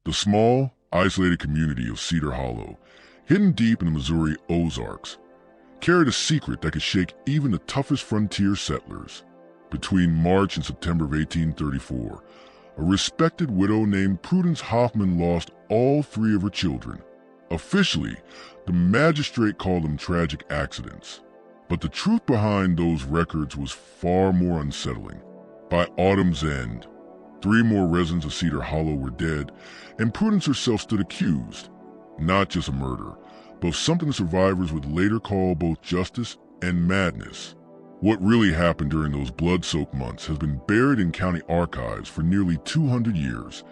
The small, isolated community of Cedar Hollow, hidden deep in the Missouri Ozarks, carried a secret that could shake even the toughest frontier settlers. Between March and September of 1834, a respected widow named Prudence Hoffman lost all three of her children. Officially, the magistrate called them tragic accidents. But the truth behind those records was far more unsettling. By autumn's end, 3 more residents of Cedar Hollow were dead, and Prudence herself stood accused, not just of murder, but of something the survivors would later call both justice and madness. What really happened during those blood-soaked months has been buried in county archives for nearly 200 years,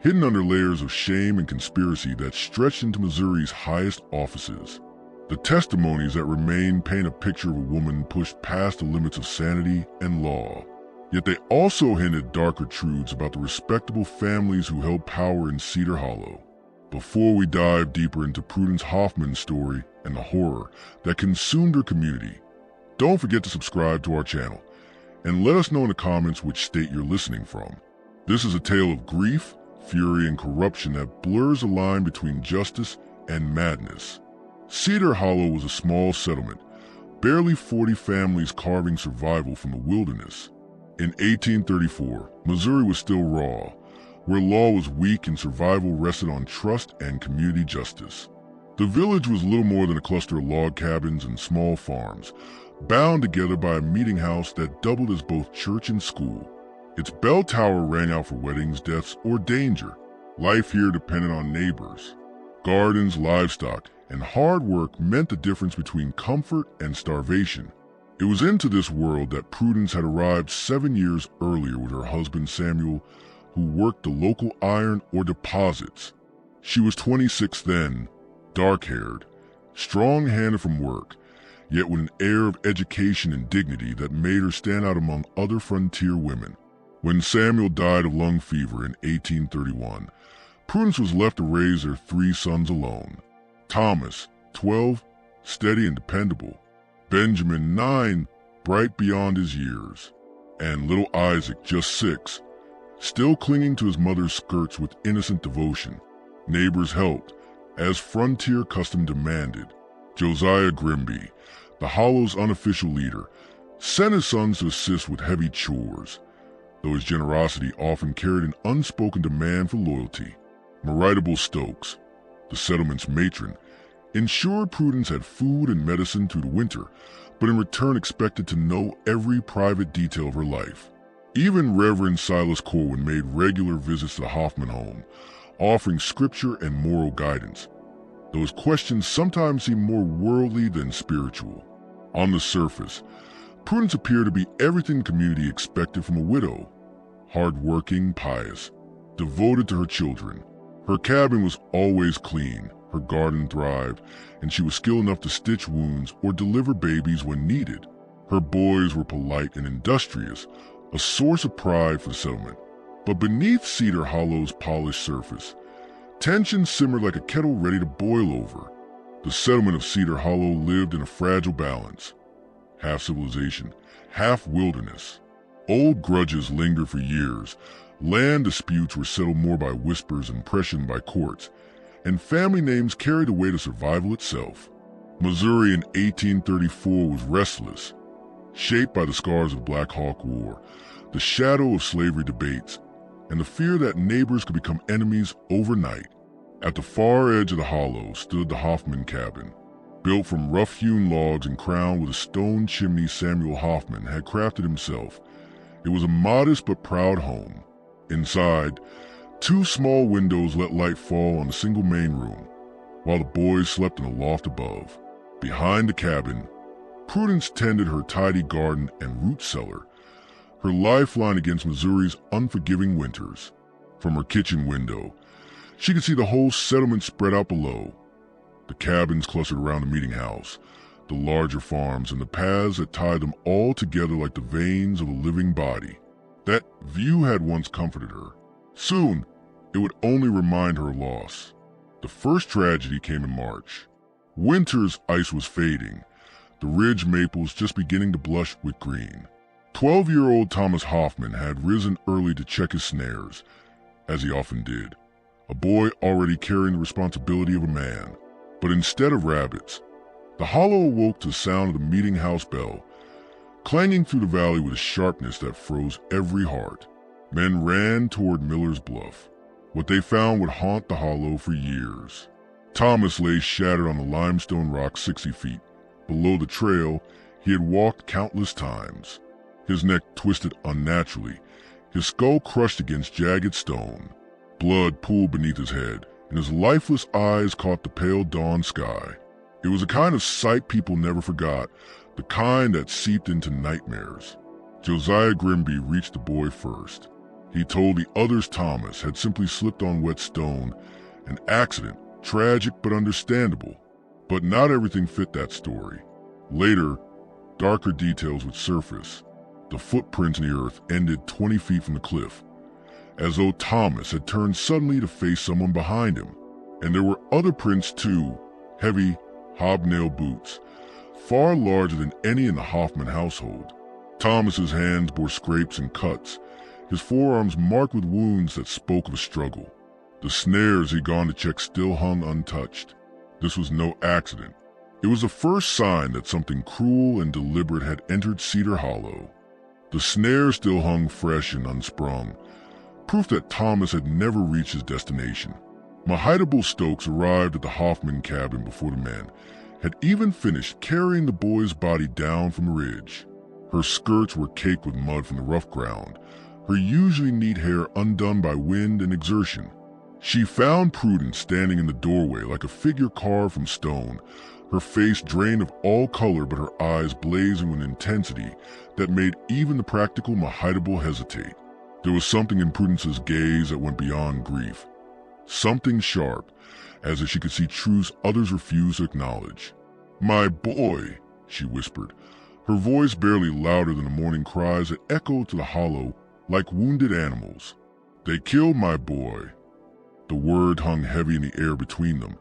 hidden under layers of shame and conspiracy that stretched into Missouri's highest offices. The testimonies that remain paint a picture of a woman pushed past the limits of sanity and law. Yet they also hinted darker truths about the respectable families who held power in Cedar Hollow. Before we dive deeper into Prudence Hoffman's story and the horror that consumed her community, don't forget to subscribe to our channel and let us know in the comments which state you're listening from. This is a tale of grief, fury, and corruption that blurs the line between justice and madness. Cedar Hollow was a small settlement, barely 40 families carving survival from the wilderness. In 1834, Missouri was still raw, where law was weak and survival rested on trust and community justice. The village was little more than a cluster of log cabins and small farms, bound together by a meeting house that doubled as both church and school. Its bell tower rang out for weddings, deaths, or danger. Life here depended on neighbors. Gardens, livestock, and hard work meant the difference between comfort and starvation. It was into this world that Prudence had arrived 7 years earlier with her husband Samuel, who worked the local iron ore deposits. She was 26 then, dark-haired, strong-handed from work, yet with an air of education and dignity that made her stand out among other frontier women. When Samuel died of lung fever in 1831, Prudence was left to raise their 3 sons alone. Thomas, 12, steady and dependable. Benjamin, 9, bright beyond his years. And little Isaac, just 6, still clinging to his mother's skirts with innocent devotion. Neighbors helped, as frontier custom demanded. Josiah Grimby, the Hollow's unofficial leader, sent his sons to assist with heavy chores, though his generosity often carried an unspoken demand for loyalty. Maritable Stokes, the settlement's matron, ensured Prudence had food and medicine through the winter, but in return expected to know every private detail of her life. Even Reverend Silas Corwin made regular visits to the Hoffman home, offering scripture and moral guidance, though his questions sometimes seemed more worldly than spiritual. On the surface, Prudence appeared to be everything the community expected from a widow: hard-working, pious, devoted to her children. Her cabin was always clean, her garden thrived, and she was skilled enough to stitch wounds or deliver babies when needed. Her boys were polite and industrious, a source of pride for the settlement. But beneath Cedar Hollow's polished surface, tension simmered like a kettle ready to boil over. The settlement of Cedar Hollow lived in a fragile balance, half civilization, half wilderness. Old grudges lingered for years, land disputes were settled more by whispers and pressure by courts, and family names carried the weight of survival itself. Missouri in 1834 was restless, shaped by the scars of the Black Hawk War, the shadow of slavery debates, and the fear that neighbors could become enemies overnight. At the far edge of the hollow stood the Hoffman cabin, built from rough-hewn logs and crowned with a stone chimney Samuel Hoffman had crafted himself. It was a modest but proud home. Inside, 2 small windows let light fall on a single main room, while the boys slept in a loft above. Behind the cabin, Prudence tended her tidy garden and root cellar, her lifeline against Missouri's unforgiving winters. From her kitchen window, she could see the whole settlement spread out below. The cabins clustered around the meeting house, the larger farms, and the paths that tied them all together like the veins of a living body. That view had once comforted her. Soon, it would only remind her of loss. The first tragedy came in March. Winter's ice was fading, the ridge maples just beginning to blush with green. 12-year-old Thomas Hoffman had risen early to check his snares, as he often did. a boy already carrying the responsibility of a man. But instead of rabbits, the hollow awoke to the sound of the meeting house bell, clanging through the valley with a sharpness that froze every heart. Men ran toward Miller's Bluff. What they found would haunt the hollow for years. Thomas lay shattered on the limestone rock 60 feet below the trail he had walked countless times. His neck twisted unnaturally, his skull crushed against jagged stone. Blood pooled beneath his head, and his lifeless eyes caught the pale dawn sky. It was a kind of sight people never forgot, the kind that seeped into nightmares. Josiah Grimby reached the boy first. He told the others Thomas had simply slipped on wet stone, an accident, tragic but understandable. But not everything fit that story. Later, darker details would surface. The footprints in the earth ended 20 feet from the cliff, as though Thomas had turned suddenly to face someone behind him. And there were other prints too, heavy, hobnail boots, far larger than any in the Hoffman household. Thomas's hands bore scrapes and cuts, his forearms marked with wounds that spoke of a struggle. The snares he'd gone to check still hung untouched. This was no accident. It was the first sign that something cruel and deliberate had entered Cedar Hollow. The snare still hung fresh and unsprung, proof that Thomas had never reached his destination. Mahitable Stokes arrived at the Hoffman cabin before the men had even finished carrying the boy's body down from the ridge. Her skirts were caked with mud from the rough ground, her usually neat hair undone by wind and exertion. She found Prudence standing in the doorway like a figure carved from stone, her face drained of all color but her eyes blazing with intensity that made even the practical Mahitable hesitate. There was something in Prudence's gaze that went beyond grief. Something sharp, as if she could see truths others refused to acknowledge. "My boy," she whispered, her voice barely louder than the morning cries that echoed to the hollow like wounded animals. "They killed my boy." The word hung heavy in the air between them,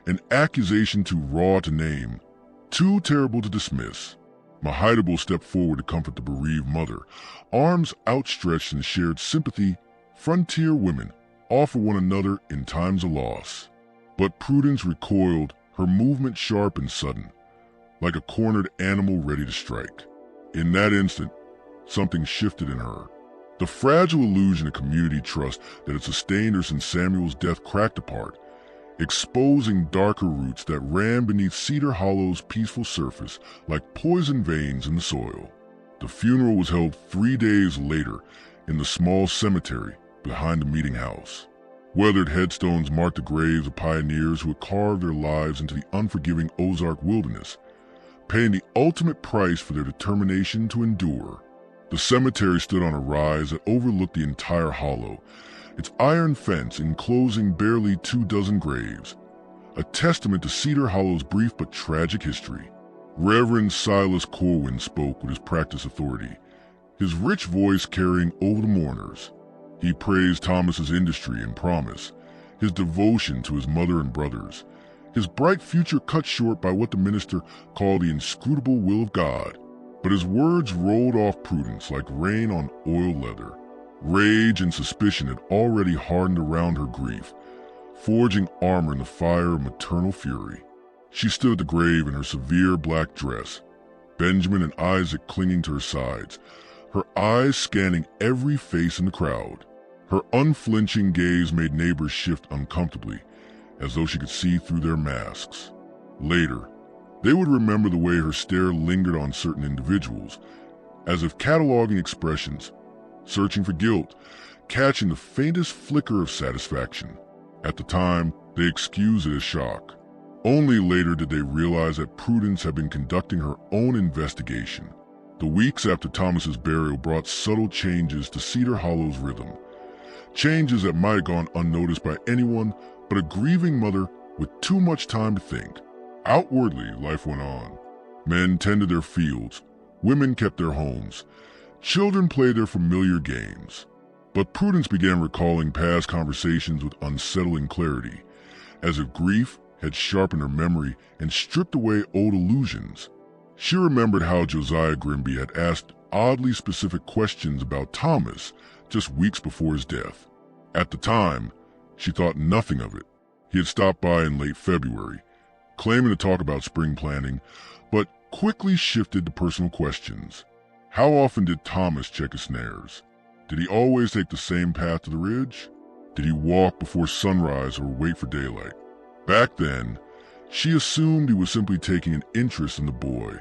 an accusation too raw to name, too terrible to dismiss. Mahitable stepped forward to comfort the bereaved mother, arms outstretched in shared sympathy. Frontier women offer one another in times of loss. But Prudence recoiled, her movement sharp and sudden, like a cornered animal ready to strike. In that instant, something shifted in her. The fragile illusion of community trust that had sustained her since Samuel's death cracked apart, exposing darker roots that ran beneath Cedar Hollow's peaceful surface like poison veins in the soil. The funeral was held 3 days later in the small cemetery behind the meeting house. Weathered headstones marked the graves of pioneers who had carved their lives into the unforgiving Ozark wilderness, paying the ultimate price for their determination to endure. The cemetery stood on a rise that overlooked the entire hollow, its iron fence enclosing barely 24 graves, a testament to Cedar Hollow's brief but tragic history. Reverend Silas Corwin spoke with his practiced authority, his rich voice carrying over the mourners. He praised Thomas's industry and promise, his devotion to his mother and brothers, his bright future cut short by what the minister called the inscrutable will of God. But his words rolled off Prudence like rain on oiled leather. Rage and suspicion had already hardened around her grief, forging armor in the fire of maternal fury. She stood at the grave in her severe black dress, Benjamin and Isaac clinging to her sides, her eyes scanning every face in the crowd. Her unflinching gaze made neighbors shift uncomfortably, as though she could see through their masks. Later, they would remember the way her stare lingered on certain individuals, as if cataloging expressions, searching for guilt, catching the faintest flicker of satisfaction. At the time, they excused it as shock. Only later did they realize that Prudence had been conducting her own investigation. The weeks after Thomas's burial brought subtle changes to Cedar Hollow's rhythm, changes that might have gone unnoticed by anyone but a grieving mother with too much time to think. Outwardly, life went on. Men tended their fields, women kept their homes, children played their familiar games. But Prudence began recalling past conversations with unsettling clarity, as if grief had sharpened her memory and stripped away old illusions. She remembered how Josiah Grimby had asked oddly specific questions about Thomas just weeks before his death. At the time, She thought nothing of it. He had stopped by in late February, claiming to talk about spring planning, but quickly shifted to personal questions. How often did Thomas check his snares? Did he always take the same path to the ridge? Did he walk before sunrise or wait for daylight? Back then, she assumed he was simply taking an interest in the boy,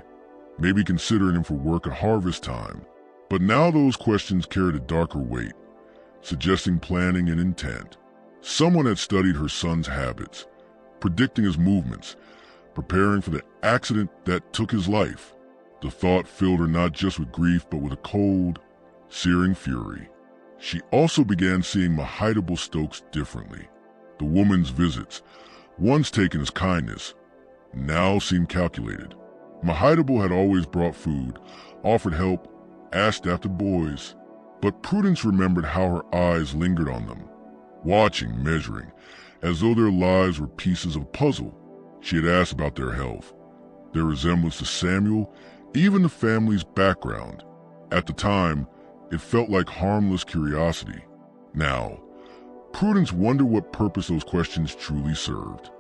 maybe considering him for work at harvest time. But now those questions carried a darker weight, suggesting planning and intent. Someone had studied her son's habits, predicting his movements, preparing for the accident that took his life. The thought filled her not just with grief, but with a cold, searing fury. She also began seeing Mahidable Stokes differently. The woman's visits, once taken as kindness, now seemed calculated. Mahidable had always brought food, offered help, asked after boys, but Prudence remembered how her eyes lingered on them, watching, measuring, as though their lives were pieces of a puzzle. She had asked about their health, their resemblance to Samuel, even the family's background. At the time, it felt like harmless curiosity. Now, Prudence wondered what purpose those questions truly served.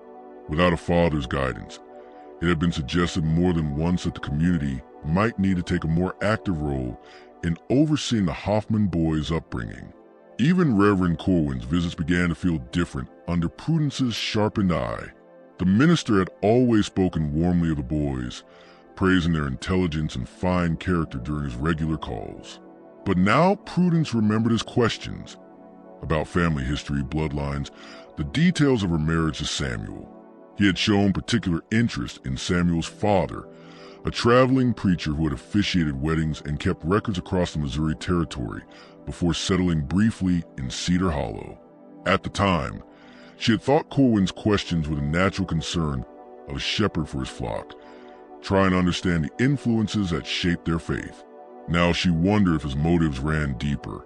Without a father's guidance, it had been suggested more than once that the community might need to take a more active role in overseeing the Hoffman boys' upbringing. Even Reverend Corwin's visits began to feel different under Prudence's sharpened eye. The minister had always spoken warmly of the boys, praising their intelligence and fine character during his regular calls. But now Prudence remembered his questions about family history, bloodlines, the details of her marriage to Samuel. He had shown particular interest in Samuel's father, a traveling preacher who had officiated weddings and kept records across the Missouri Territory before settling briefly in Cedar Hollow. At the time, she had thought Corwin's questions were the natural concern of a shepherd for his flock, trying to understand the influences that shaped their faith. Now she wondered if his motives ran deeper,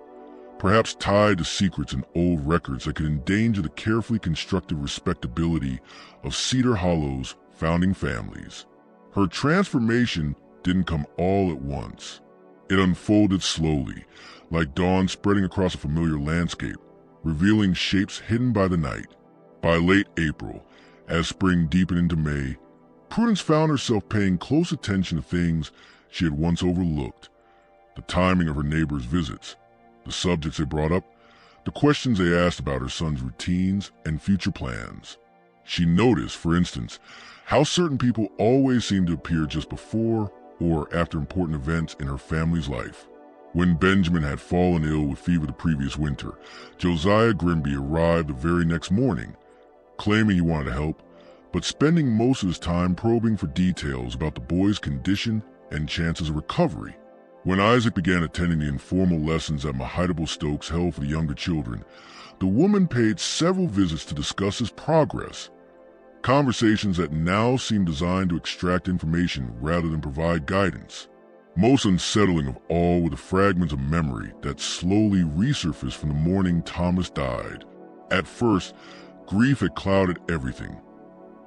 perhaps tied to secrets and old records that could endanger the carefully constructed respectability of Cedar Hollow's founding families. Her transformation didn't come all at once. It unfolded slowly, like dawn spreading across a familiar landscape, revealing shapes hidden by the night. By late April, as spring deepened into May, Prudence found herself paying close attention to things she had once overlooked: the timing of her neighbors' visits, the subjects they brought up, the questions they asked about her son's routines and future plans. She noticed, for instance, how certain people always seemed to appear just before or after important events in her family's life. When Benjamin had fallen ill with fever the previous winter, Josiah Grimby arrived the very next morning, claiming he wanted to help, but spending most of his time probing for details about the boy's condition and chances of recovery. When Isaac began attending the informal lessons that Mahidable Stokes held for the younger children, the woman paid several visits to discuss his progress. Conversations that now seemed designed to extract information rather than provide guidance. Most unsettling of all were the fragments of memory that slowly resurfaced from the morning Thomas died. At first, grief had clouded everything,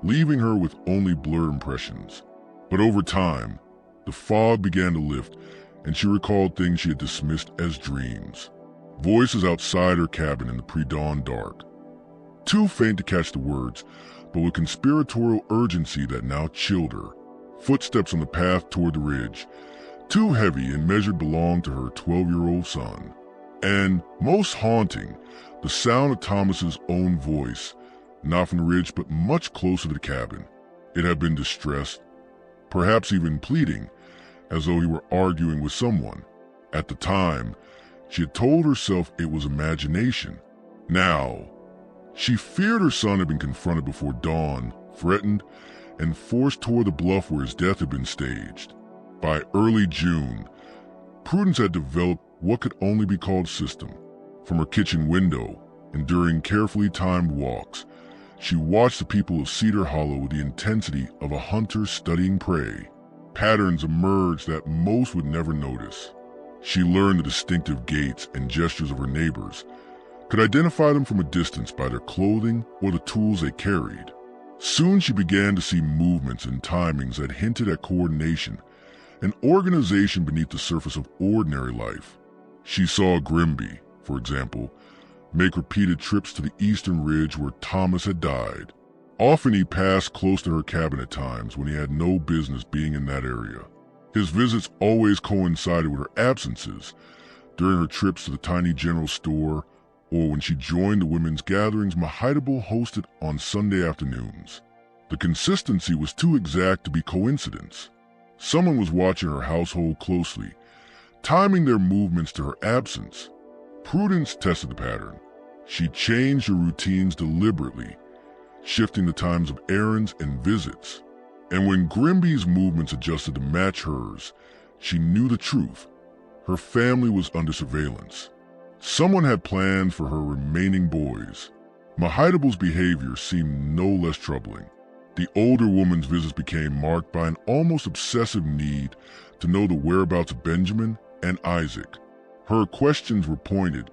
leaving her with only blurred impressions. But over time, the fog began to lift, and she recalled things she had dismissed as dreams. Voices outside her cabin in the pre-dawn dark, too faint to catch the words, but with conspiratorial urgency that now chilled her. Footsteps on the path toward the ridge, too heavy and measured, belonged to her 12-year-old son. And, most haunting, the sound of Thomas's own voice, not from the ridge but much closer to the cabin. It had been distressed, perhaps even pleading, as though he were arguing with someone. At the time, she had told herself it was imagination. Now, she feared her son had been confronted before dawn, threatened, and forced toward the bluff where his death had been staged. By early June, Prudence had developed what could only be called system. From her kitchen window, and during carefully timed walks, she watched the people of Cedar Hollow with the intensity of a hunter studying prey. Patterns emerged that most would never notice. She learned the distinctive gaits and gestures of her neighbors, could identify them from a distance by their clothing or the tools they carried. Soon she began to see movements and timings that hinted at coordination, an organization beneath the surface of ordinary life. She saw Grimby, for example, make repeated trips to the eastern ridge where Thomas had died. Often he passed close to her cabin at times when he had no business being in that area. His visits always coincided with her absences, during her trips to the tiny general store or when she joined the women's gatherings Mahidable hosted on Sunday afternoons. The consistency was too exact to be coincidence. Someone was watching her household closely, timing their movements to her absence. Prudence tested the pattern. She changed her routines deliberately, shifting the times of errands and visits. And when Grimby's movements adjusted to match hers, she knew the truth. Her family was under surveillance. Someone had planned for her remaining boys. Mahidable's behavior seemed no less troubling. The older woman's visits became marked by an almost obsessive need to know the whereabouts of Benjamin and Isaac. Her questions were pointed.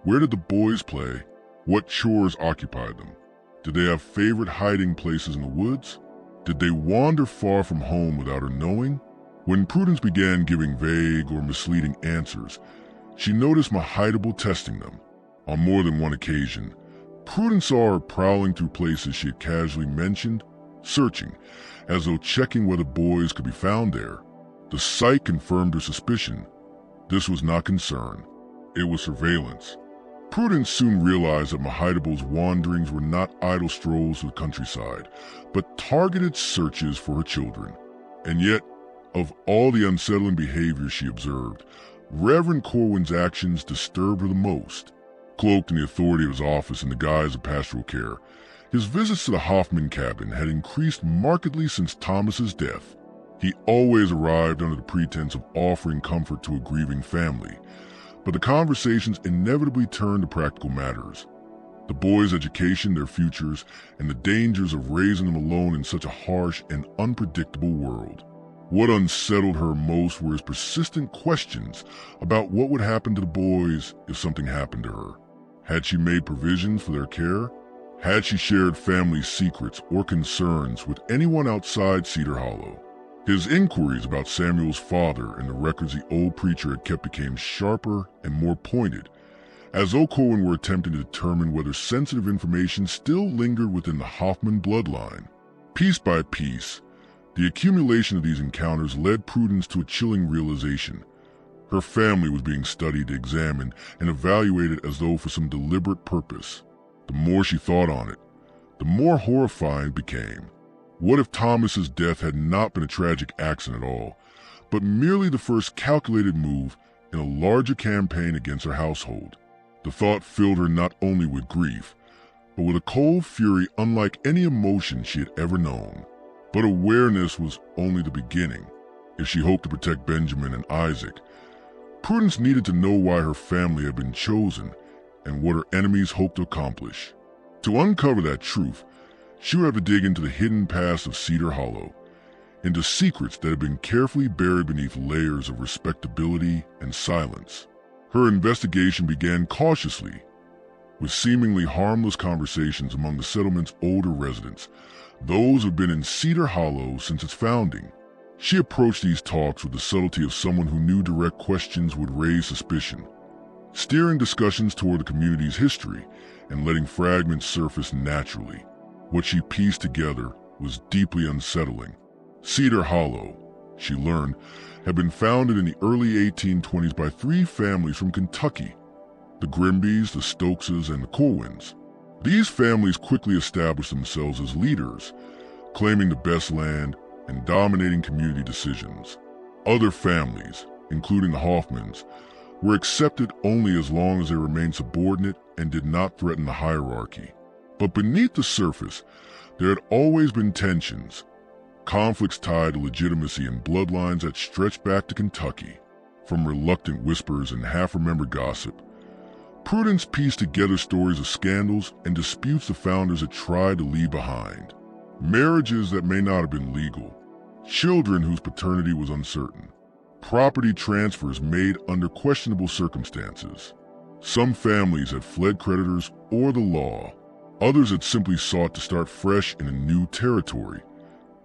Where did the boys play? What chores occupied them? Did they have favorite hiding places in the woods? Did they wander far from home without her knowing? When Prudence began giving vague or misleading answers, she noticed Mahidable testing them. On more than one occasion, Prudence saw her prowling through places she had casually mentioned, searching, as though checking whether boys could be found there. The sight confirmed her suspicion. This was not concern. It was surveillance. Prudence soon realized that Mahidable's wanderings were not idle strolls to the countryside, but targeted searches for her children. And yet, of all the unsettling behavior she observed, Reverend Corwin's actions disturbed her the most. Cloaked in the authority of his office in the guise of pastoral care, his visits to the Hoffman cabin had increased markedly since Thomas's death. He always arrived under the pretense of offering comfort to a grieving family, but the conversations inevitably turned to practical matters. The boys' education, their futures, and the dangers of raising them alone in such a harsh and unpredictable world. What unsettled her most were his persistent questions about what would happen to the boys if something happened to her. Had she made provisions for their care? Had she shared family secrets or concerns with anyone outside Cedar Hollow? His inquiries about Samuel's father and the records the old preacher had kept became sharper and more pointed, as though Corwin were attempting to determine whether sensitive information still lingered within the Hoffman bloodline. Piece by piece, the accumulation of these encounters led Prudence to a chilling realization. Her family was being studied, examined, and evaluated as though for some deliberate purpose. The more she thought on it, the more horrifying it became. What if Thomas's death had not been a tragic accident at all, but merely the first calculated move in a larger campaign against her household? The thought filled her not only with grief, but with a cold fury unlike any emotion she had ever known. But awareness was only the beginning. If she hoped to protect Benjamin and Isaac, Prudence needed to know why her family had been chosen and what her enemies hoped to accomplish. To uncover that truth, she would have to dig into the hidden past of Cedar Hollow, into secrets that had been carefully buried beneath layers of respectability and silence. Her investigation began cautiously, with seemingly harmless conversations among the settlement's older residents, those who had been in Cedar Hollow since its founding. She approached these talks with the subtlety of someone who knew direct questions would raise suspicion, steering discussions toward the community's history and letting fragments surface naturally. What she pieced together was deeply unsettling. Cedar Hollow, she learned, had been founded in the early 1820s by 3 families from Kentucky: the Grimbys, the Stokeses, and the Corwins. These families quickly established themselves as leaders, claiming the best land and dominating community decisions. Other families, including the Hoffmans, were accepted only as long as they remained subordinate and did not threaten the hierarchy. But beneath the surface, there had always been tensions, conflicts tied to legitimacy and bloodlines that stretched back to Kentucky. From reluctant whispers and half-remembered gossip, Prudence pieced together stories of scandals and disputes the founders had tried to leave behind. Marriages that may not have been legal, children whose paternity was uncertain, property transfers made under questionable circumstances. Some families had fled creditors or the law. Others had simply sought to start fresh in a new territory,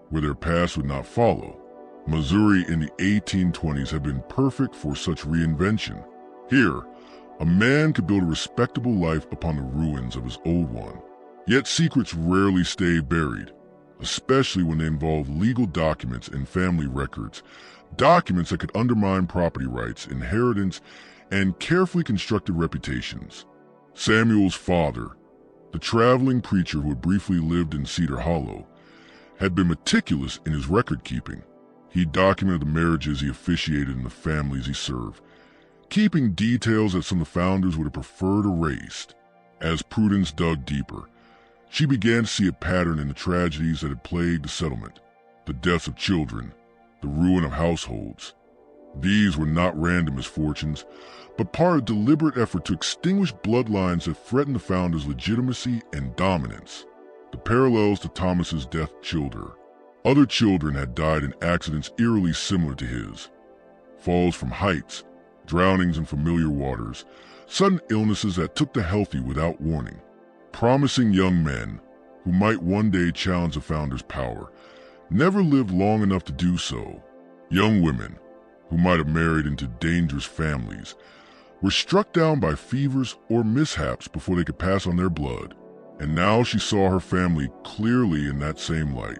where their past would not follow. Missouri in the 1820s had been perfect for such reinvention. Here, A man could build a respectable life upon the ruins of his old one. Yet secrets rarely stay buried, especially when they involve legal documents and family records, documents that could undermine property rights, inheritance, and carefully constructed reputations. Samuel's father, the traveling preacher who had briefly lived in Cedar Hollow, had been meticulous in his record-keeping. He documented the marriages he officiated and the families he served, keeping details that some of the founders would have preferred erased. As Prudence dug deeper, she began to see a pattern in the tragedies that had plagued the settlement: the deaths of children, the ruin of households. These were not random misfortunes, but part of a deliberate effort to extinguish bloodlines that threatened the founders' legitimacy and dominance. The parallels to Thomas's death chilled her. Other children had died in accidents eerily similar to his: falls from heights, drownings in familiar waters, sudden illnesses that took the healthy without warning. Promising young men, who might one day challenge the founders' power, never lived long enough to do so. Young women, who might have married into dangerous families, were struck down by fevers or mishaps before they could pass on their blood. And now she saw her family clearly in that same light.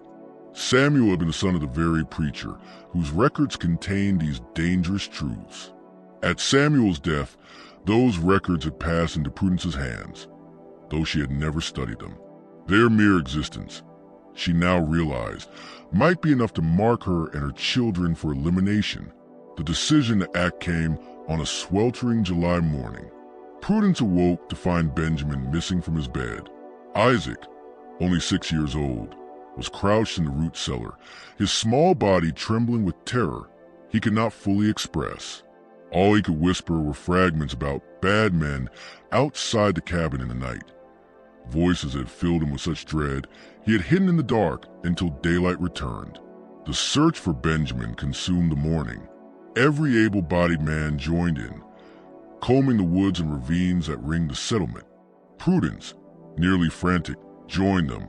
Samuel had been the son of the very preacher whose records contained these dangerous truths. At Samuel's death, those records had passed into Prudence's hands, though she had never studied them. Their mere existence, she now realized, might be enough to mark her and her children for elimination. The decision to act came on a sweltering July morning. Prudence awoke to find Benjamin missing from his bed. Isaac, only 6 years old, was crouched in the root cellar, his small body trembling with terror he could not fully express. All he could whisper were fragments about bad men outside the cabin in the night. Voices had filled him with such dread he had hidden in the dark until daylight returned. The search for Benjamin consumed the morning. Every able-bodied man joined in, combing the woods and ravines that ringed the settlement. Prudence, nearly frantic, joined them,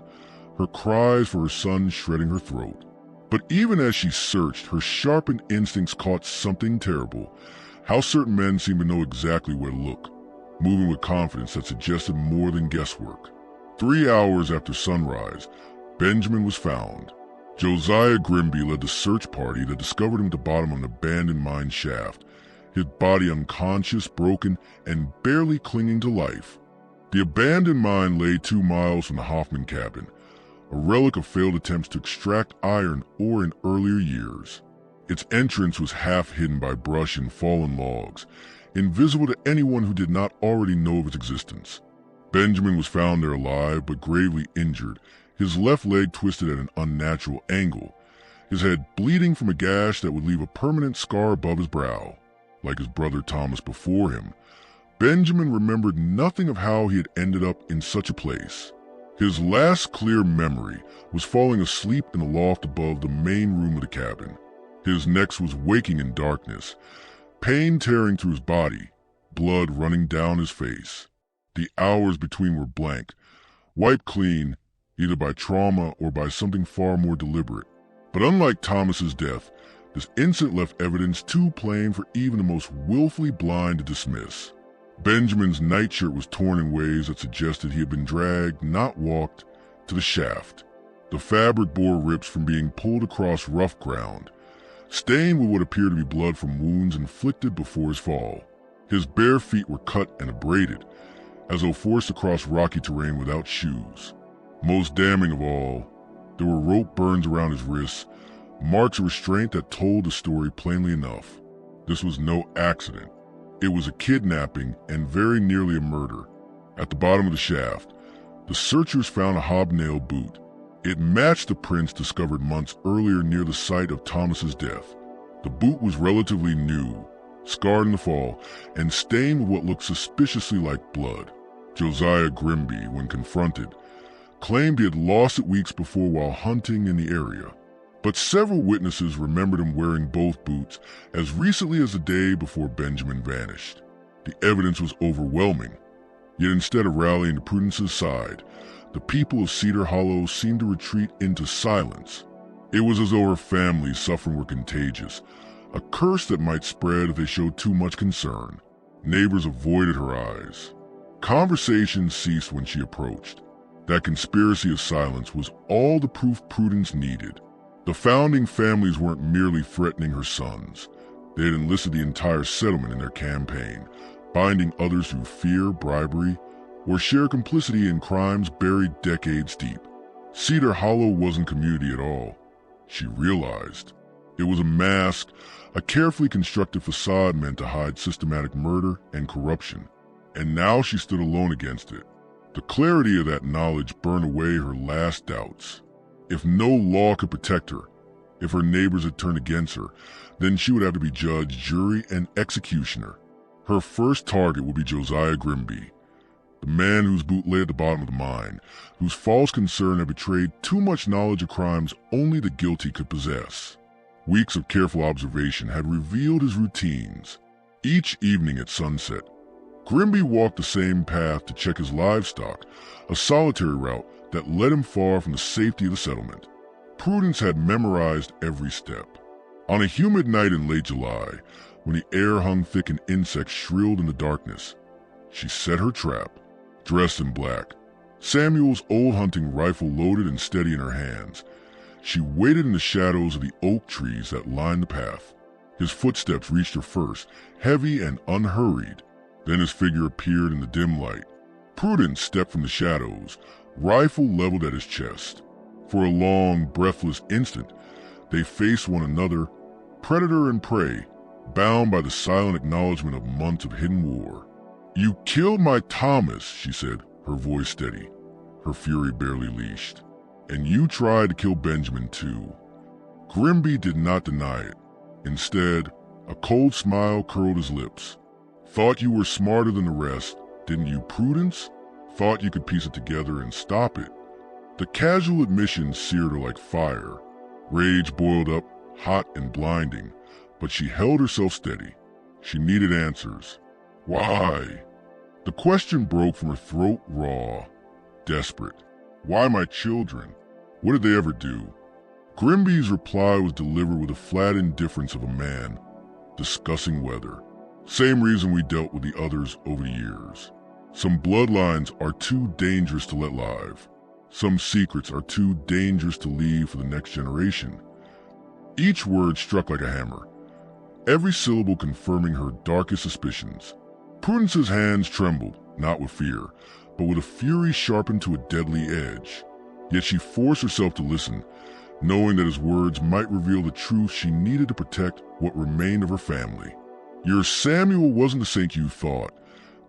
her cries for her son shredding her throat. But even as she searched, her sharpened instincts caught something terrible: how certain men seemed to know exactly where to look, moving with confidence that suggested more than guesswork. 3 hours after sunrise, Benjamin was found. Josiah Grimby led the search party that discovered him at the bottom of an abandoned mine shaft, his body unconscious, broken, and barely clinging to life. The abandoned mine lay 2 miles from the Hoffman cabin, a relic of failed attempts to extract iron ore in earlier years. Its entrance was half hidden by brush and fallen logs, invisible to anyone who did not already know of its existence. Benjamin was found there alive but gravely injured, his left leg twisted at an unnatural angle, his head bleeding from a gash that would leave a permanent scar above his brow. Like his brother Thomas before him, Benjamin remembered nothing of how he had ended up in such a place. His last clear memory was falling asleep in the loft above the main room of the cabin. His next was waking in darkness, pain tearing through his body, blood running down his face. The hours between were blank, wiped clean, either by trauma or by something far more deliberate. But unlike Thomas's death, this incident left evidence too plain for even the most willfully blind to dismiss. Benjamin's nightshirt was torn in ways that suggested he had been dragged, not walked, to the shaft. The fabric bore rips from being pulled across rough ground, stained with what appeared to be blood from wounds inflicted before his fall. His bare feet were cut and abraded, as though forced across rocky terrain without shoes. Most damning of all, there were rope burns around his wrists, marks of restraint that told the story plainly enough. This was no accident. It was a kidnapping and very nearly a murder. At the bottom of the shaft, the searchers found a hobnail boot. It matched the prints discovered months earlier near the site of Thomas's death. The boot was relatively new, scarred in the fall, and stained with what looked suspiciously like blood. Josiah Grimby, when confronted, claimed he had lost it weeks before while hunting in the area. But several witnesses remembered him wearing both boots as recently as the day before Benjamin vanished. The evidence was overwhelming, yet instead of rallying to Prudence's side, the people of Cedar Hollow seemed to retreat into silence. It was as though her family's suffering were contagious, a curse that might spread if they showed too much concern. Neighbors avoided her eyes. Conversation ceased when she approached. That conspiracy of silence was all the proof Prudence needed. The founding families weren't merely threatening her sons. They had enlisted the entire settlement in their campaign, binding others through fear, bribery, or sheer complicity in crimes buried decades deep. Cedar Hollow wasn't community at all. She realized. It was a mask, a carefully constructed facade meant to hide systematic murder and corruption. And now she stood alone against it. The clarity of that knowledge burned away her last doubts. If no law could protect her, if her neighbors had turned against her, then she would have to be judge, jury, and executioner. Her first target would be Josiah Grimby, the man whose boot lay at the bottom of the mine, whose false concern had betrayed too much knowledge of crimes only the guilty could possess. Weeks of careful observation had revealed his routines. Each evening at sunset, Grimby walked the same path to check his livestock, a solitary route that led him far from the safety of the settlement. Prudence had memorized every step. On a humid night in late July, when the air hung thick and insects shrilled in the darkness, she set her trap, dressed in black, Samuel's old hunting rifle loaded and steady in her hands. She waited in the shadows of the oak trees that lined the path. His footsteps reached her first, heavy and unhurried. Then his figure appeared in the dim light. Prudence stepped from the shadows, rifle leveled at his chest. For a long, breathless instant, they faced one another, predator and prey, bound by the silent acknowledgement of months of hidden war. "You killed my Thomas," she said, her voice steady, her fury barely leashed. "And you tried to kill Benjamin too." Grimby did not deny it. Instead, a cold smile curled his lips. "Thought you were smarter than the rest, didn't you, Prudence? Thought you could piece it together and stop it." The casual admission seared her like fire. Rage boiled up, hot and blinding, but she held herself steady. She needed answers. Why? The question broke from her throat raw, desperate. Why my children? What did they ever do? Grimby's reply was delivered with the flat indifference of a man discussing weather. Same reason we dealt with the others over the years. Some bloodlines are too dangerous to let live. Some secrets are too dangerous to leave for the next generation. Each word struck like a hammer, every syllable confirming her darkest suspicions. Prudence's hands trembled, not with fear, but with a fury sharpened to a deadly edge. Yet she forced herself to listen, knowing that his words might reveal the truth she needed to protect what remained of her family. "Your Samuel wasn't the saint you thought,"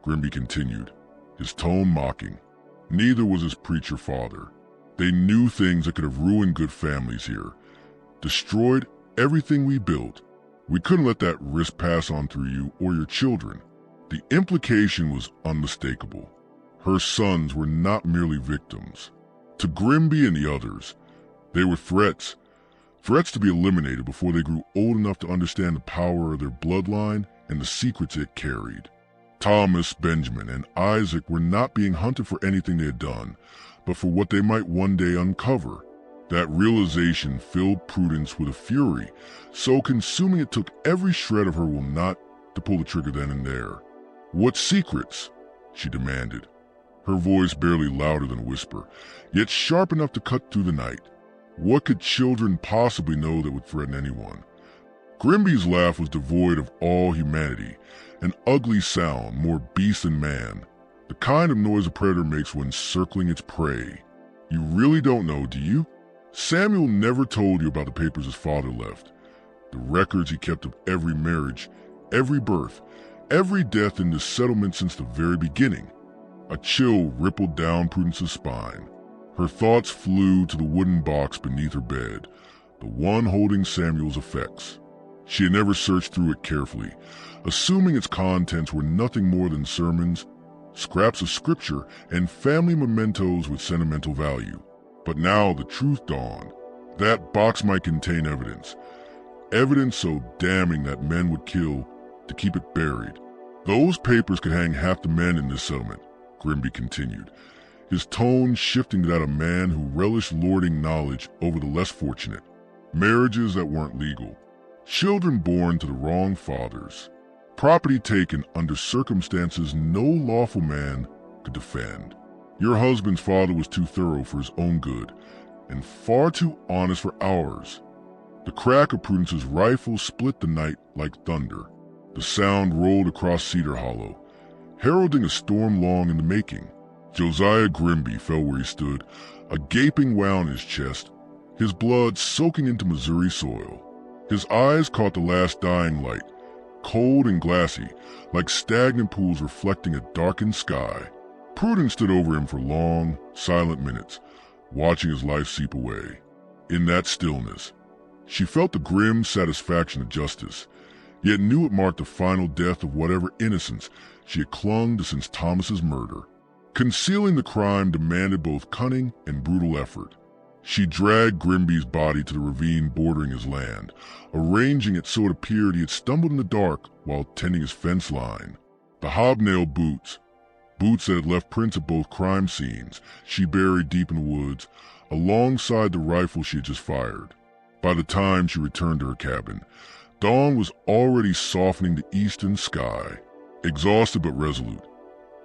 Grimby continued, his tone mocking. "Neither was his preacher father. They knew things that could have ruined good families here, destroyed everything we built. We couldn't let that risk pass on through you or your children." The implication was unmistakable. Her sons were not merely victims. To Grimby and the others, they were threats. Threats to be eliminated before they grew old enough to understand the power of their bloodline and the secrets it carried. Thomas, Benjamin, and Isaac were not being hunted for anything they had done, but for what they might one day uncover. That realization filled Prudence with a fury, so consuming it took every shred of her will not to pull the trigger then and there. "What secrets?" she demanded, her voice barely louder than a whisper, yet sharp enough to cut through the night. What could children possibly know that would threaten anyone? Grimby's laugh was devoid of all humanity, an ugly sound, more beast than man, the kind of noise a predator makes when circling its prey. "You really don't know, do you? Samuel never told you about the papers his father left, the records he kept of every marriage, every birth, every death in this settlement since the very beginning." A chill rippled down Prudence's spine. Her thoughts flew to the wooden box beneath her bed, the one holding Samuel's effects. She had never searched through it carefully, assuming its contents were nothing more than sermons, scraps of scripture, and family mementos with sentimental value. But now the truth dawned. That box might contain evidence. Evidence so damning that men would kill to keep it buried. "Those papers could hang half the men in this settlement," Grimby continued, his tone shifting to that of a man who relished lording knowledge over the less fortunate. "Marriages that weren't legal. Children born to the wrong fathers. Property taken under circumstances no lawful man could defend. Your husband's father was too thorough for his own good, and far too honest for ours. The crack of Prudence's rifle split the night like thunder. The sound rolled across Cedar Hollow, heralding a storm long in the making. Josiah Grimby fell where he stood, a gaping wound in his chest, his blood soaking into Missouri soil. His eyes caught the last dying light, cold and glassy, like stagnant pools reflecting a darkened sky. Prudence stood over him for long, silent minutes, watching his life seep away. In that stillness, she felt the grim satisfaction of justice, yet knew it marked the final death of whatever innocence she had clung to since Thomas's murder. Concealing the crime demanded both cunning and brutal effort. She dragged Grimby's body to the ravine bordering his land, arranging it so it appeared he had stumbled in the dark while tending his fence line. The hobnailed boots that had left prints at both crime scenes, she buried deep in the woods, alongside the rifle she had just fired. By the time she returned to her cabin, dawn was already softening the eastern sky. Exhausted but resolute,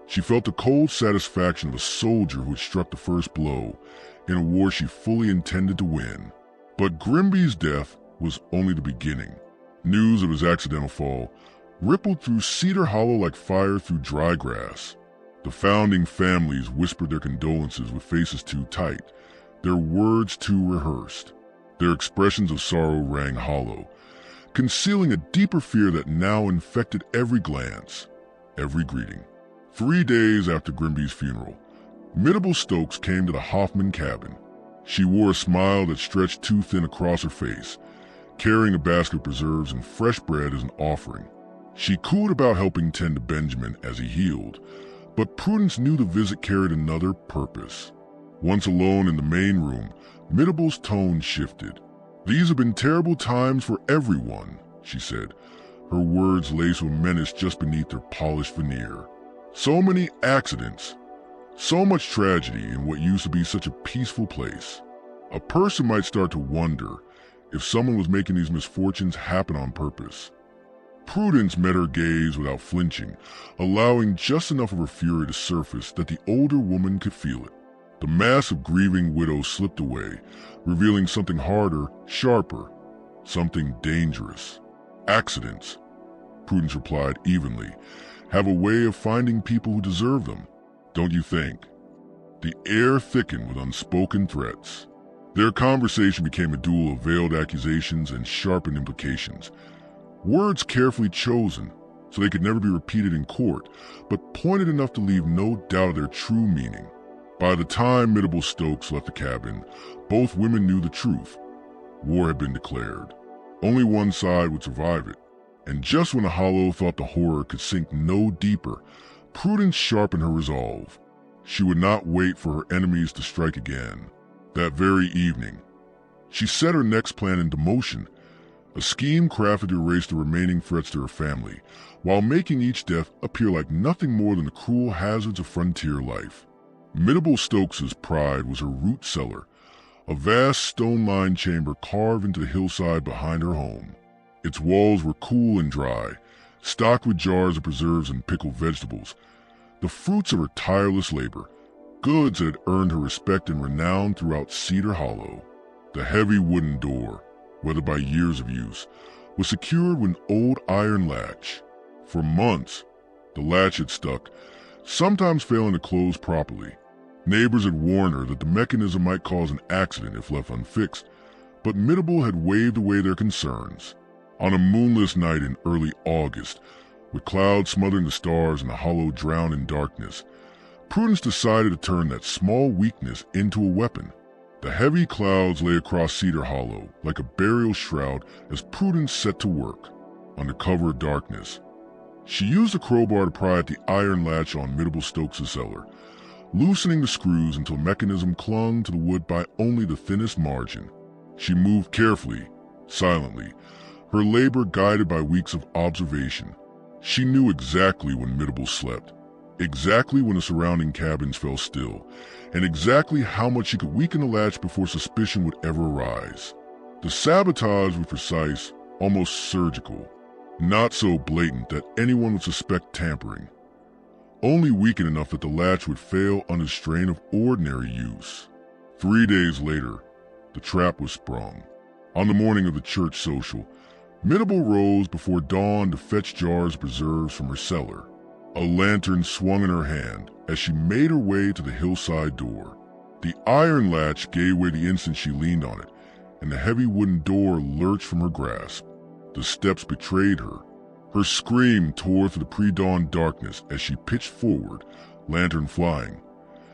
she felt the cold satisfaction of a soldier who had struck the first blow in a war she fully intended to win. But Grimby's death was only the beginning. News of his accidental fall rippled through Cedar Hollow like fire through dry grass. The founding families whispered their condolences with faces too tight, their words too rehearsed. Their expressions of sorrow rang hollow, concealing a deeper fear that now infected every glance, every greeting. 3 days after Grimby's funeral, Midable Stokes came to the Hoffman cabin. She wore a smile that stretched too thin across her face, carrying a basket of preserves and fresh bread as an offering. She cooed about helping tend to Benjamin as he healed, but Prudence knew the visit carried another purpose. Once alone in the main room, Midable's tone shifted. "These have been terrible times for everyone," she said, her words laced with menace just beneath their polished veneer. "So many accidents, so much tragedy in what used to be such a peaceful place. A person might start to wonder if someone was making these misfortunes happen on purpose." Prudence met her gaze without flinching, allowing just enough of her fury to surface that the older woman could feel it. The mass of grieving widows slipped away, revealing something harder, sharper, something dangerous. "Accidents," Prudence replied evenly, "have a way of finding people who deserve them, don't you think?" The air thickened with unspoken threats. Their conversation became a duel of veiled accusations and sharpened implications. Words carefully chosen, so they could never be repeated in court, but pointed enough to leave no doubt of their true meaning. By the time Midable Stokes left the cabin, both women knew the truth. War had been declared. Only one side would survive it. And just when the Hollow thought the horror could sink no deeper, Prudence sharpened her resolve. She would not wait for her enemies to strike again. That very evening, she set her next plan into motion, a scheme crafted to erase the remaining threats to her family, while making each death appear like nothing more than the cruel hazards of frontier life. Midable Stokes's pride was her root cellar, a vast stone-lined chamber carved into the hillside behind her home. Its walls were cool and dry, stocked with jars of preserves and pickled vegetables, the fruits of her tireless labor, goods that had earned her respect and renown throughout Cedar Hollow. The heavy wooden door, weathered by years of use, was secured with an old iron latch. For months, the latch had stuck, sometimes failing to close properly. Neighbors had warned her that the mechanism might cause an accident if left unfixed, but Midable had waved away their concerns. On a moonless night in early August, with clouds smothering the stars and the Hollow drowned in darkness, Prudence decided to turn that small weakness into a weapon. The heavy clouds lay across Cedar Hollow like a burial shroud as Prudence set to work. Under cover of darkness, she used a crowbar to pry at the iron latch on Midable Stokes' cellar, loosening the screws until the mechanism clung to the wood by only the thinnest margin. She moved carefully, silently, her labor guided by weeks of observation. She knew exactly when Midable slept, exactly when the surrounding cabins fell still, and exactly how much she could weaken the latch before suspicion would ever arise. The sabotage was precise, almost surgical. Not so blatant that anyone would suspect tampering, only weakened enough that the latch would fail under the strain of ordinary use. 3 days later, the trap was sprung. On the morning of the church social, Minable rose before dawn to fetch jars of preserves from her cellar. A lantern swung in her hand as she made her way to the hillside door. The iron latch gave way the instant she leaned on it, and the heavy wooden door lurched from her grasp. The steps betrayed her. Her scream tore through the pre-dawn darkness as she pitched forward, lantern flying,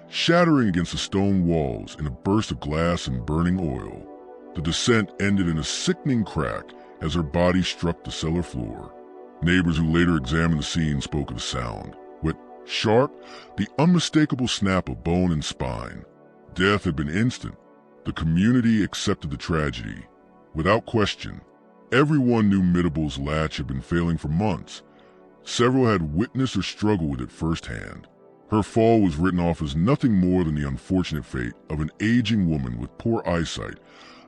shattering against the stone walls in a burst of glass and burning oil. The descent ended in a sickening crack as her body struck the cellar floor. Neighbors who later examined the scene spoke of the sound. Wet, sharp, the unmistakable snap of bone and spine. Death had been instant. The community accepted the tragedy. Without question, everyone knew Minable's latch had been failing for months. Several had witnessed her struggle with it firsthand. Her fall was written off as nothing more than the unfortunate fate of an aging woman with poor eyesight,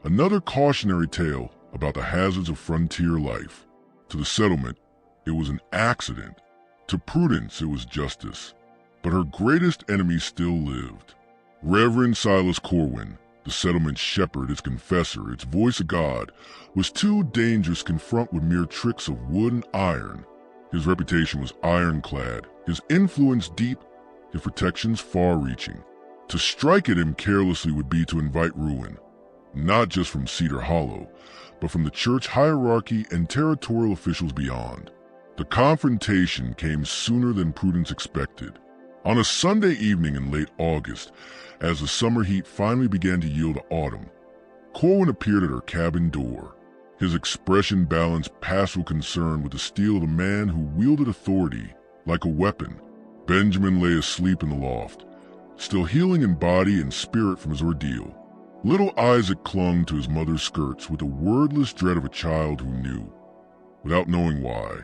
another cautionary tale about the hazards of frontier life. To the settlement, it was an accident. To Prudence, it was justice. But her greatest enemy still lived. Reverend Silas Corwin, the settlement's shepherd, its confessor, its voice of God, was too dangerous to confront with mere tricks of wood and iron. His reputation was ironclad, his influence deep, his protections far-reaching. To strike at him carelessly would be to invite ruin, not just from Cedar Hollow, but from the church hierarchy and territorial officials beyond. The confrontation came sooner than Prudence expected. On a Sunday evening in late August, as the summer heat finally began to yield to autumn, Corwin appeared at her cabin door. His expression balanced pastoral concern with the steel of a man who wielded authority like a weapon. Benjamin lay asleep in the loft, still healing in body and spirit from his ordeal. Little Isaac clung to his mother's skirts with the wordless dread of a child who knew, without knowing why,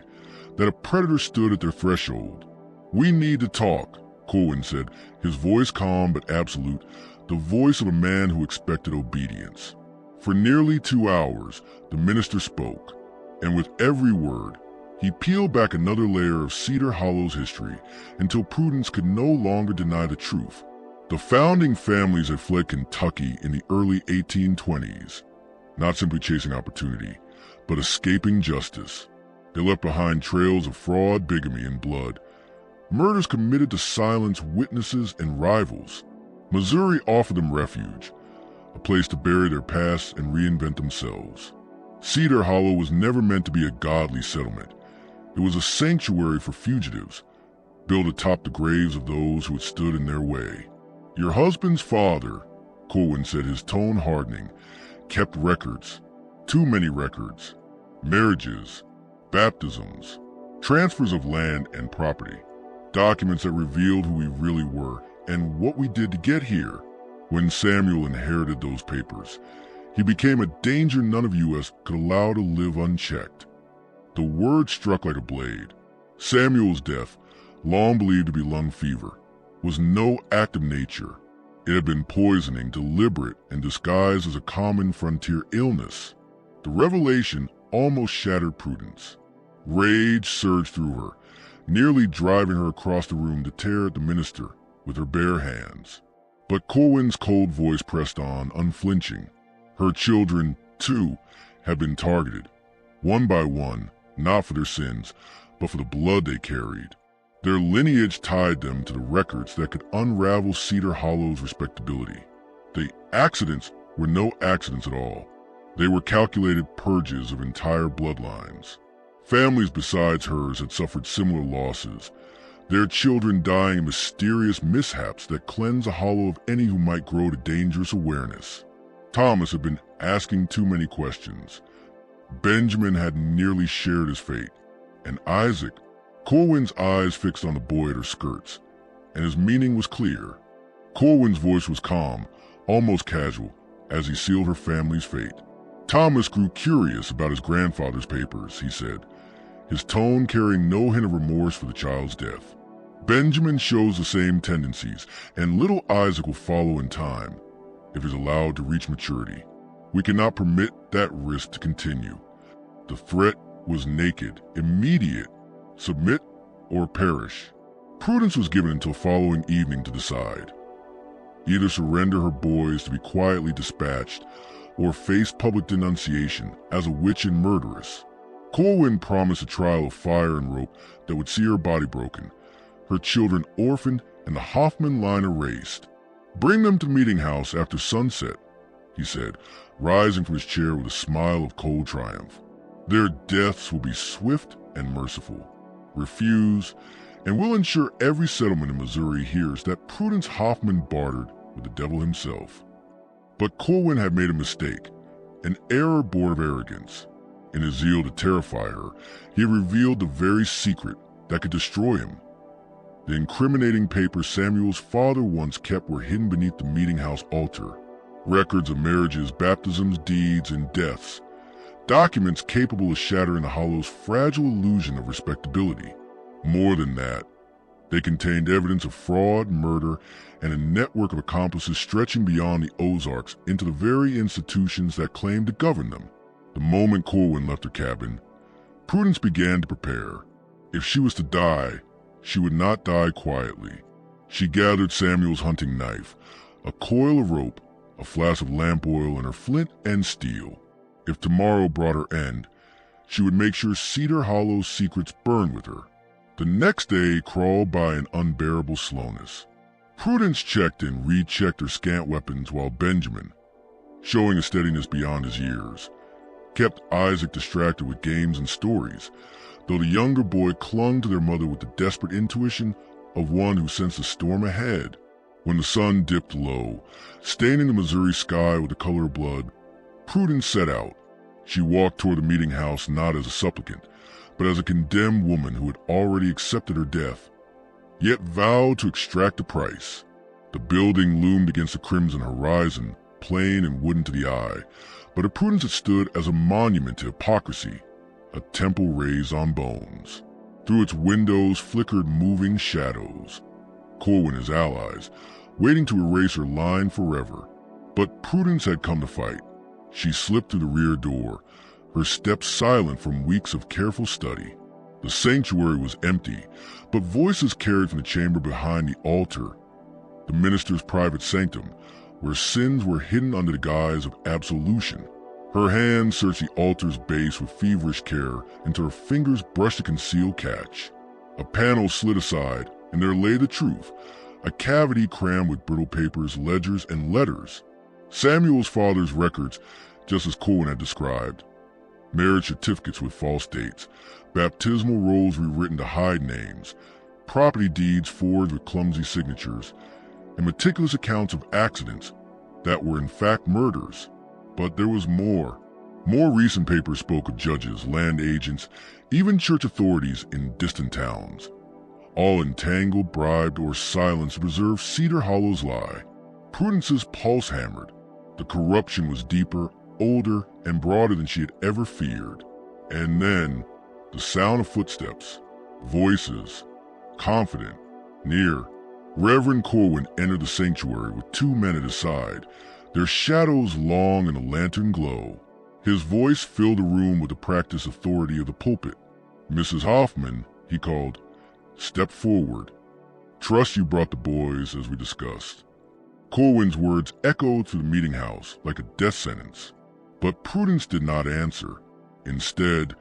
that a predator stood at their threshold. "We need to talk," Corwin said, his voice calm but absolute, the voice of a man who expected obedience. For nearly 2 hours, the minister spoke, and with every word, he peeled back another layer of Cedar Hollow's history until Prudence could no longer deny the truth. The founding families had fled Kentucky in the early 1820s, not simply chasing opportunity, but escaping justice. They left behind trails of fraud, bigamy, and blood, murders committed to silence witnesses and rivals. Missouri offered them refuge, a place to bury their past and reinvent themselves. Cedar Hollow was never meant to be a godly settlement. It was a sanctuary for fugitives, built atop the graves of those who had stood in their way. "Your husband's father," Corwin said, his tone hardening, "kept records. Too many records. Marriages, baptisms, transfers of land and property. Documents that revealed who we really were and what we did to get here. When Samuel inherited those papers, he became a danger none of us could allow to live unchecked." The word struck like a blade. Samuel's death, long believed to be lung fever, was no act of nature. It had been poisoning, deliberate, and disguised as a common frontier illness. The revelation almost shattered Prudence. Rage surged through her, nearly driving her across the room to tear at the minister with her bare hands. But Corwin's cold voice pressed on, unflinching. Her children, too, had been targeted, one by one, not for their sins, but for the blood they carried. Their lineage tied them to the records that could unravel Cedar Hollow's respectability. The accidents were no accidents at all. They were calculated purges of entire bloodlines. Families besides hers had suffered similar losses, their children dying in mysterious mishaps that cleanse the hollow of any who might grow to dangerous awareness. Thomas had been asking too many questions. Benjamin had nearly shared his fate. And Isaac, Corwin's eyes fixed on the boy at her skirts, and his meaning was clear. Corwin's voice was calm, almost casual, as he sealed her family's fate. Thomas grew curious about his grandfather's papers, he said, his tone carrying no hint of remorse for the child's death. Benjamin shows the same tendencies, and little Isaac will follow in time, if he's allowed to reach maturity. We cannot permit that risk to continue. The threat was naked, immediate, submit or perish. Prudence was given until following evening to decide. Either surrender her boys to be quietly dispatched or face public denunciation as a witch and murderess. Corwin promised a trial of fire and rope that would see her body broken, her children orphaned, and the Hoffman line erased. "Bring them to the meeting house after sunset," he said, rising from his chair with a smile of cold triumph. "Their deaths will be swift and merciful. Refuse, and we'll ensure every settlement in Missouri hears that Prudence Hoffman bartered with the devil himself." But Corwin had made a mistake, an error born of arrogance. In his zeal to terrify her, he had revealed the very secret that could destroy him. The incriminating papers Samuel's father once kept were hidden beneath the meeting house altar. Records of marriages, baptisms, deeds, and deaths. Documents capable of shattering the Hollow's fragile illusion of respectability. More than that, they contained evidence of fraud, murder, and a network of accomplices stretching beyond the Ozarks into the very institutions that claimed to govern them. The moment Corwin left her cabin, Prudence began to prepare. If she was to die, she would not die quietly. She gathered Samuel's hunting knife, a coil of rope, a flask of lamp oil, and her flint and steel. If tomorrow brought her end, she would make sure Cedar Hollow's secrets burned with her. The next day crawled by an unbearable slowness. Prudence checked and rechecked her scant weapons while Benjamin, showing a steadiness beyond his years, kept Isaac distracted with games and stories, though the younger boy clung to their mother with the desperate intuition of one who sensed a storm ahead. When the sun dipped low, staining the Missouri sky with the color of blood, Prudence set out. She walked toward the meeting house not as a supplicant, but as a condemned woman who had already accepted her death, yet vowed to extract the price. The building loomed against the crimson horizon, plain and wooden to the eye, but to Prudence it stood as a monument to hypocrisy, a temple raised on bones. Through its windows flickered moving shadows. Corwin and his allies, waiting to erase her line forever. But Prudence had come to fight. She slipped through the rear door, her steps silent from weeks of careful study. The sanctuary was empty, but voices carried from the chamber behind the altar, the minister's private sanctum, where sins were hidden under the guise of absolution. Her hands searched the altar's base with feverish care until her fingers brushed the concealed catch. A panel slid aside, and there lay the truth, a cavity crammed with brittle papers, ledgers, and letters. Samuel's father's records, just as Corwin had described. Marriage certificates with false dates, baptismal rolls rewritten to hide names, property deeds forged with clumsy signatures, and meticulous accounts of accidents that were in fact murders. But there was more. More recent papers spoke of judges, land agents, even church authorities in distant towns, all entangled, bribed, or silenced to preserve Cedar Hollow's lie. Prudence's pulse hammered. The corruption was deeper, older, and broader than she had ever feared. And then, the sound of footsteps, voices, confident, near. Reverend Corwin entered the sanctuary with two men at his side, their shadows long in a lantern glow. His voice filled the room with the practiced authority of the pulpit. "Mrs. Hoffman," he called, "step forward. Trust you brought the boys as we discussed." Corwin's words echoed through the meeting house like a death sentence. But Prudence did not answer. Instead,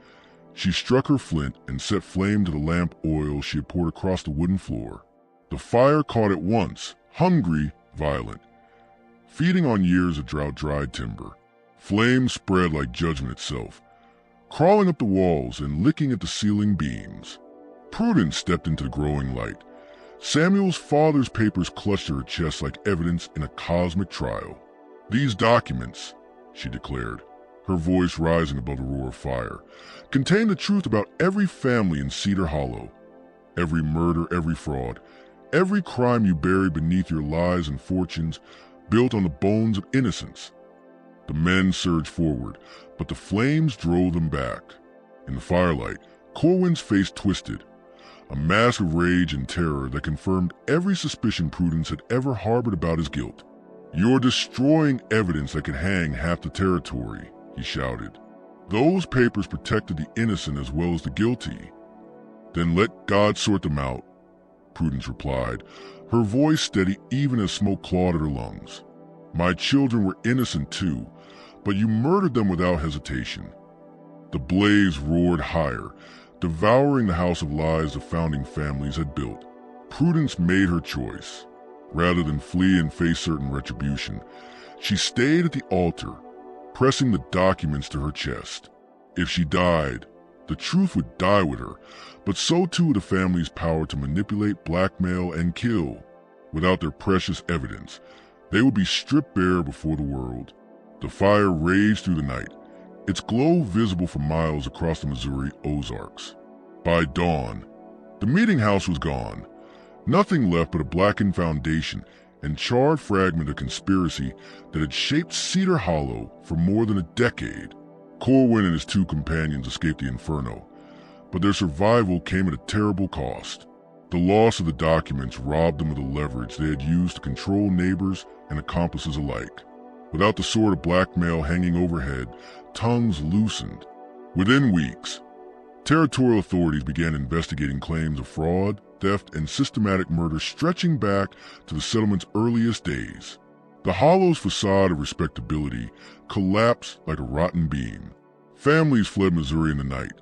she struck her flint and set flame to the lamp oil she had poured across the wooden floor. The fire caught at once, hungry, violent, feeding on years of drought-dried timber. Flame spread like judgment itself, crawling up the walls and licking at the ceiling beams. Prudence stepped into the growing light. Samuel's father's papers clutched to her chest like evidence in a cosmic trial. "These documents," she declared, her voice rising above the roar of fire, "contain the truth about every family in Cedar Hollow. Every murder, every fraud, every crime you buried beneath your lies and fortunes, built on the bones of innocence." The men surged forward, but the flames drove them back. In the firelight, Corwin's face twisted, a mask of rage and terror that confirmed every suspicion Prudence had ever harbored about his guilt. "You're destroying evidence that could hang half the territory," he shouted. Those papers protected the innocent as well as the guilty. Then let God sort them out, Prudence replied, her voice steady even as smoke clawed at her lungs. My children were innocent too, but you murdered them without hesitation. The blaze roared higher, devouring the house of lies the founding families had built. Prudence made her choice. Rather than flee and face certain retribution, she stayed at the altar, pressing the documents to her chest. If she died, the truth would die with her, but so too would the family's power to manipulate, blackmail, and kill. Without their precious evidence, they would be stripped bare before the world. The fire raged through the night, its glow visible for miles across the Missouri Ozarks. By dawn, the meeting house was gone. Nothing left but a blackened foundation and charred fragment of conspiracy that had shaped Cedar Hollow for more than a decade. Corwin and his two companions escaped the inferno, but their survival came at a terrible cost. The loss of the documents robbed them of the leverage they had used to control neighbors and accomplices alike. Without the sword of blackmail hanging overhead, tongues loosened. Within weeks, territorial authorities began investigating claims of fraud, theft, and systematic murder stretching back to the settlement's earliest days. The Hollow's facade of respectability collapsed like a rotten beam. Families fled Missouri in the night.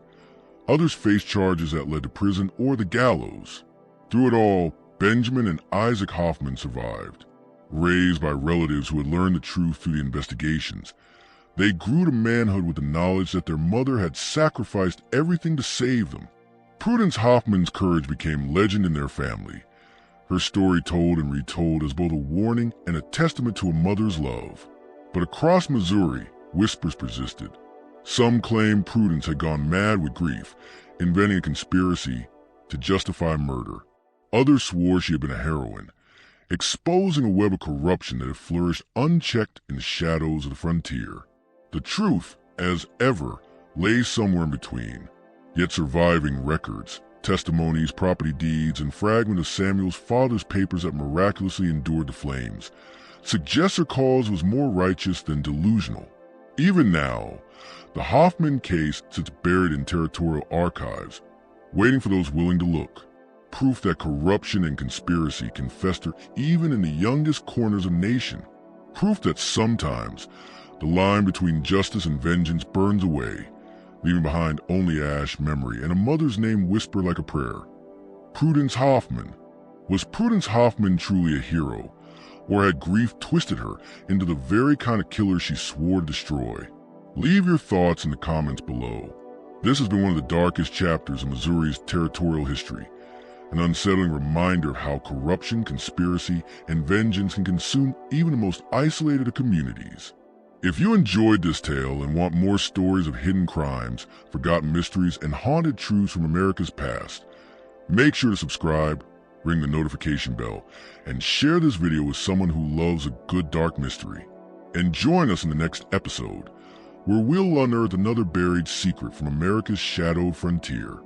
Others faced charges that led to prison or the gallows. Through it all, Benjamin and Isaac Hoffman survived. Raised by relatives who had learned the truth through the investigations, they grew to manhood with the knowledge that their mother had sacrificed everything to save them. Prudence Hoffman's courage became legend in their family, her story told and retold as both a warning and a testament to a mother's love. But across Missouri, whispers persisted. Some claimed Prudence had gone mad with grief, inventing a conspiracy to justify murder. Others swore she had been a heroine, exposing a web of corruption that had flourished unchecked in the shadows of the frontier. The truth, as ever, lay somewhere in between. Yet surviving records, testimonies, property deeds, and fragments of Samuel's father's papers that miraculously endured the flames suggest her cause was more righteous than delusional. Even now, the Hoffman case sits buried in territorial archives, waiting for those willing to look. Proof that corruption and conspiracy can fester even in the youngest corners of the nation. Proof that sometimes the line between justice and vengeance burns away, leaving behind only ash, memory, and a mother's name whispered like a prayer. Prudence Hoffman. Was Prudence Hoffman truly a hero, or had grief twisted her into the very kind of killer she swore to destroy? Leave your thoughts in the comments below. This has been one of the darkest chapters of Missouri's territorial history, an unsettling reminder of how corruption, conspiracy, and vengeance can consume even the most isolated of communities. If you enjoyed this tale and want more stories of hidden crimes, forgotten mysteries, and haunted truths from America's past, make sure to subscribe, ring the notification bell, and share this video with someone who loves a good dark mystery. And join us in the next episode, where we'll unearth another buried secret from America's shadowed frontier.